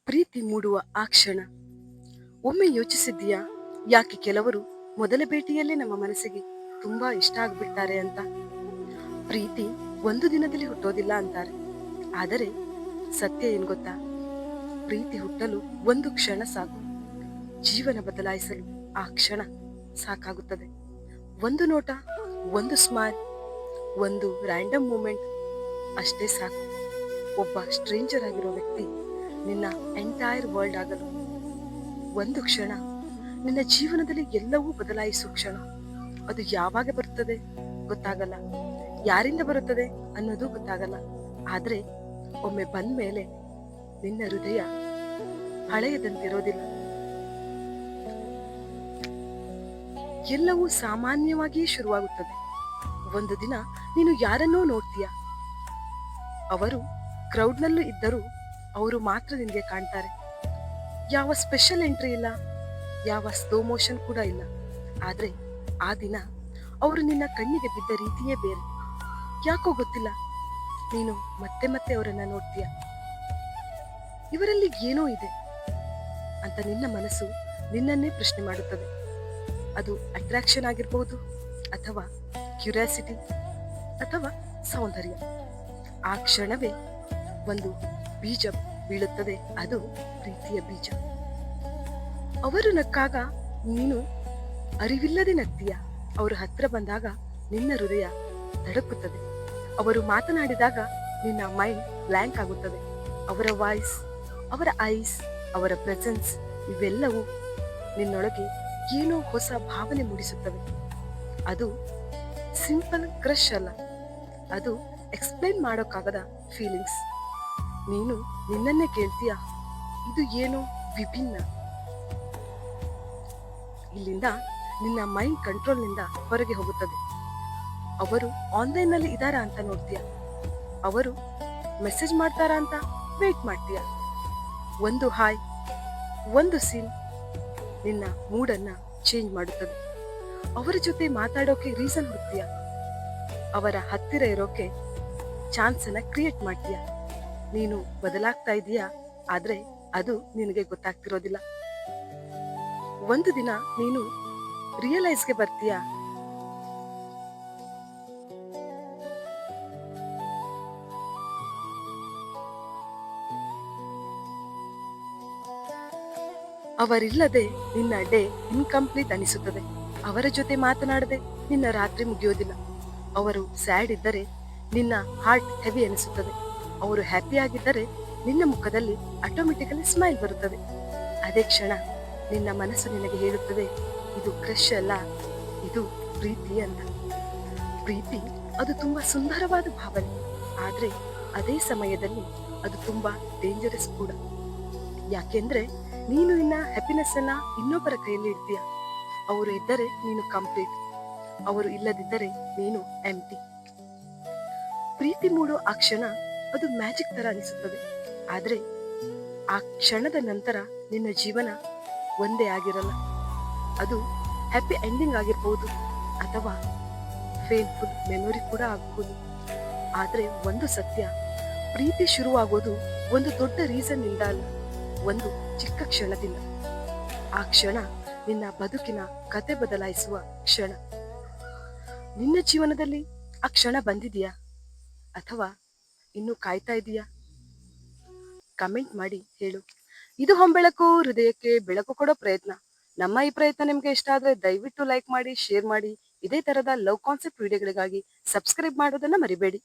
ಪ್ರೀತಿ ಮೂಡುವ ಆ ಕ್ಷಣ ಒಮ್ಮೆ ಯೋಚಿಸಿದ್ದೀಯಾ? ಯಾಕೆ ಕೆಲವರು ಮೊದಲ ಭೇಟಿಯಲ್ಲೇ ನಮ್ಮ ಮನಸ್ಸಿಗೆ ತುಂಬಾ ಇಷ್ಟ ಆಗ್ಬಿಡ್ತಾರೆ ಅಂತ? ಪ್ರೀತಿ ಒಂದು ದಿನದಲ್ಲಿ ಹುಟ್ಟೋದಿಲ್ಲ ಅಂತಾರೆ, ಆದರೆ ಸತ್ಯ ಏನ್ ಗೊತ್ತಾ? ಪ್ರೀತಿ ಹುಟ್ಟಲು ಒಂದು ಕ್ಷಣ ಸಾಕು, ಜೀವನ ಬದಲಾಯಿಸಲು ಆ ಕ್ಷಣ ಸಾಕಾಗುತ್ತದೆ. ಒಂದು ನೋಟ, ಒಂದು ಸ್ಮೈಲ್, ಒಂದು ರ್ಯಾಂಡಮ್ ಮೂಮೆಂಟ್ ಅಷ್ಟೇ ಸಾಕು. ಒಬ್ಬ ಸ್ಟ್ರೇಂಜರ್ ಆಗಿರೋ ವ್ಯಕ್ತಿ ನಿನ್ನ ಎಂಟೈರ್ ವರ್ಲ್ಡ್ ಆಗಲು. ಒಂದು ಕ್ಷಣ ನಿನ್ನ ಜೀವನದಲ್ಲಿ ಎಲ್ಲವೂ ಬದಲಾಯಿಸುವ ಕ್ಷಣ. ಅದು ಯಾವಾಗ ಬರುತ್ತದೆ ಗೊತ್ತಾಗಲ್ಲ, ಯಾರಿಂದ ಬರುತ್ತದೆ ಅನ್ನೋದು ಗೊತ್ತಾಗಲ್ಲ. ಆದ್ರೆ ಒಮ್ಮೆ ಬಂದ ಮೇಲೆ ನಿನ್ನ ಹೃದಯ ಹಳೆಯದಂತಿರೋದಿಲ್ಲ. ಎಲ್ಲವೂ ಸಾಮಾನ್ಯವಾಗಿಯೇ ಶುರುವಾಗುತ್ತದೆ. ಒಂದು ದಿನ ನೀನು ಯಾರನ್ನೋ ನೋಡ್ತೀಯ, ಅವರು ಕ್ರೌಡ್ನಲ್ಲೂ ಇದ್ದರೂ ಅವರು ಮಾತ್ರ ನಿನಗೆ ಕಾಣ್ತಾರೆ. ಯಾವ ಸ್ಪೆಷಲ್ ಎಂಟ್ರಿ ಇಲ್ಲ, ಯಾವ ಸ್ಲೋ ಮೋಷನ್ ಕೂಡ ಇಲ್ಲ. ಆದ್ರೆ ಆ ದಿನ ಅವರು ನಿನ್ನ ಕಣ್ಣಿಗೆ ಬಿದ್ದ ರೀತಿಯೇ ಬೇರೆ. ಯಾಕೋ ಗೊತ್ತಿಲ್ಲ, ನೀನು ಮತ್ತೆ ಮತ್ತೆ ಅವರನ್ನ ನೋಡ್ತೀಯ. ಇವರಲ್ಲಿ ಏನೋ ಇದೆ ಅಂತ ನಿನ್ನ ಮನಸ್ಸು ನಿನ್ನನ್ನೇ ಪ್ರಶ್ನೆ ಮಾಡುತ್ತದೆ. ಅದು ಅಟ್ರಾಕ್ಷನ್ ಆಗಿರ್ಬಹುದು, ಅಥವಾ ಕ್ಯೂರಿಯಾಸಿಟಿ, ಅಥವಾ ಸೌಂದರ್ಯ. ಆ ಕ್ಷಣವೇ ಒಂದು ಬೀಜ ಬೀಳುತ್ತದೆ, ಅದು ಪ್ರೀತಿಯ ಬೀಜ. ಅವರು ನಕ್ಕಾಗ ನೀನು ಅರಿವಿಲ್ಲದೆ ನಗ್ತೀಯ. ಅವರು ಹತ್ರ ಬಂದಾಗ ನಿನ್ನ ಹೃದಯ ತಡಕುತ್ತದೆ. ಅವರು ಮಾತನಾಡಿದಾಗ ನಿನ್ನ ಮೈಂಡ್ ಬ್ಲ್ಯಾಂಕ್ ಆಗುತ್ತದೆ. ಅವರ ವಾಯ್ಸ್, ಅವರ ಐಸ್, ಅವರ ಪ್ರೆಸೆನ್ಸ್ ಇವೆಲ್ಲವೂ ನಿನ್ನೊಳಗೆ ಏನೋ ಹೊಸ ಭಾವನೆ ಮೂಡಿಸುತ್ತವೆ. ಅದು ಸಿಂಪಲ್ ಕ್ರಶ್ ಅಲ್ಲ, ಅದು ಎಕ್ಸ್ಪ್ಲೈನ್ ಮಾಡೋಕ್ಕಾಗದ ಫೀಲಿಂಗ್ಸ್. ನೀನು ನಿನ್ನನ್ನೇ ಕೇಳ್ತೀಯ, ಇದು ಏನೋ ವಿಭಿನ್ನ. ಇಲ್ಲಿಂದ ನಿನ್ನ ಮೈಂಡ್ ಕಂಟ್ರೋಲ್ನಿಂದ ಹೊರಗೆ ಹೋಗುತ್ತದೆ. ಅವರು ಆನ್ಲೈನ್ ನಲ್ಲಿ ಇದಾರಾ ಅಂತ ನೋಡ್ತೀಯ, ಅವರು ಮೆಸೇಜ್ ಮಾಡ್ತಾರಾ ಅಂತ ವೇಟ್ ಮಾಡ್ತೀಯ. ಒಂದು ಹಾಯ್, ಒಂದು ಸೀನ್ ನಿನ್ನ ಮೂಡನ್ನ ಚೇಂಜ್ ಮಾಡುತ್ತದೆ. ಅವರ ಜೊತೆ ಮಾತಾಡೋಕೆ ರೀಸನ್ ಹುಡ್ತೀಯ, ಅವರ ಹತ್ತಿರ ಇರೋಕೆ ಚಾನ್ಸ್ ಅನ್ನ ಕ್ರಿಯೇಟ್ ಮಾಡ್ತೀಯ. ನೀನು ಬದಲಾಗ್ತಾ ಇದೀಯಾ, ಆದ್ರೆ ಅದು ನಿನಗೆ ಗೊತ್ತಾಗ್ತಿರೋದಿಲ್ಲ. ಒಂದು ದಿನ ನೀನು ರಿಯಲೈಸ್ಗೆ ಬರ್ತೀಯ, ಅವರಿಲ್ಲದೆ ನಿನ್ನ ಡೇ ಇನ್ಕಂಪ್ಲೀಟ್ ಅನಿಸುತ್ತದೆ. ಅವರ ಜೊತೆ ಮಾತನಾಡದೆ ನಿನ್ನ ರಾತ್ರಿ ಮುಗಿಯೋದಿಲ್ಲ. ಅವರು ಸ್ಯಾಡ್ ಇದ್ದರೆ ನಿನ್ನ ಹಾರ್ಟ್ ಹೆವಿ ಅನಿಸುತ್ತದೆ. ಅವರು ಹ್ಯಾಪಿ ಆಗಿದ್ದರೆ ನಿನ್ನ ಮುಖದಲ್ಲಿ ಆಟೋಮೆಟಿಕಲಿ ಸ್ಮೈಲ್ ಬರುತ್ತದೆ. ಅದೇ ಕ್ಷಣ ನಿನ್ನ ಮನಸ್ಸು ನಿನಗೆ ಹೇಳುತ್ತದೆ, ಇದು ಕ್ರಶ್ ಅಲ್ಲ, ಇದು ಪ್ರೀತಿ ಅಂತ. ಪ್ರೀತಿ ಅದು ತುಂಬಾ ಸುಂದರವಾದ ಭಾವನೆ, ಆದ್ರೆ ಅದೇ ಸಮಯದಲ್ಲಿ ಅದು ತುಂಬಾ ಡೇಂಜರಸ್ ಕೂಡ. ಯಾಕೆಂದ್ರೆ ನೀನು ನಿನ್ನ ಹ್ಯಾಪಿನೆಸ್ ಅನ್ನ ಇನ್ನೊಬ್ಬರ ಕೈಯಲ್ಲಿ ಇಡ್ತೀಯ. ಅವರು ಇದ್ದರೆ ನೀನು ಕಂಪ್ಲೀಟ್, ಅವರು ಇಲ್ಲದಿದ್ದರೆ ನೀನು ಎಂಟಿ. ಪ್ರೀತಿ ಮೂಡೋ ಆ ಕ್ಷಣ ಅದು ಮ್ಯಾಜಿಕ್ ತರ ಅನಿಸುತ್ತದೆ. ಆದ್ರೆ ಆ ಕ್ಷಣದ ನಂತರ ನಿನ್ನ ಜೀವನ ಒಂದೇ ಆಗಿರಲ್ಲ. ಅದು ಹ್ಯಾಪಿ ಎಂಡಿಂಗ್ ಆಗಿರ್ಬಹುದು, ಅಥವಾ ಪೇನ್ಫುಲ್ ಮೆಮೊರಿ ಕೂಡ ಆಗಬಹುದು. ಆದ್ರೆ ಒಂದು ಸತ್ಯ, ಪ್ರೀತಿ ಶುರುವಾಗೋದು ಒಂದು ದೊಡ್ಡ ರೀಸನ್ ಇಂದ ಅಲ್ಲ, ಒಂದು ಚಿಕ್ಕ ಕ್ಷಣದಿಂದ. ಆ ಕ್ಷಣ ನಿನ್ನ ಬದುಕಿನ ಕತೆ ಬದಲಾಯಿಸುವ ಕ್ಷಣ. ನಿನ್ನ ಜೀವನದಲ್ಲಿ ಆ ಕ್ಷಣ ಬಂದಿದೆಯಾ, ಅಥವಾ ಇನ್ನು ಕಾಯ್ತಾ ಇದೀಯಾ? ಕಮೆಂಟ್ ಮಾಡಿ ಹೇಳು. ಇದು ಹೊಂಬೆಳಕು, ಹೃದಯಕ್ಕೆ ಬೆಳಕು ಕೊಡೋ ಪ್ರಯತ್ನ. ನಮ್ಮ ಈ ಪ್ರಯತ್ನ ನಿಮ್ಗೆ ಇಷ್ಟ ಆದ್ರೆ ದಯವಿಟ್ಟು ಲೈಕ್ ಮಾಡಿ, ಶೇರ್ ಮಾಡಿ. ಇದೇ ತರದ ಲವ್ ಕಾನ್ಸೆಪ್ಟ್ ವಿಡಿಯೋಗಳಿಗಾಗಿ ಸಬ್ಸ್ಕ್ರೈಬ್ ಮಾಡೋದನ್ನ ಮರಿಬೇಡಿ.